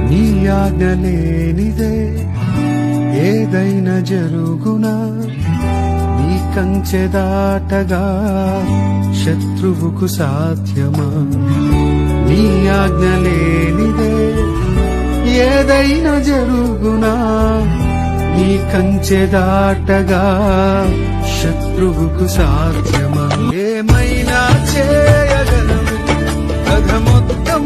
నీ ఆజ్ఞ లేనిదే ఏదైనా జరుగునా, నీ కంచె దాటగా శత్రువుకు సాధ్యమా? నీ ఆజ్ఞ లేనిదే ఏదైనా జరుగునా, నీ కంచె దాటగా శత్రువుకు సాధ్యమా? ఏమైనా చేయగలవు, కథ మొత్తం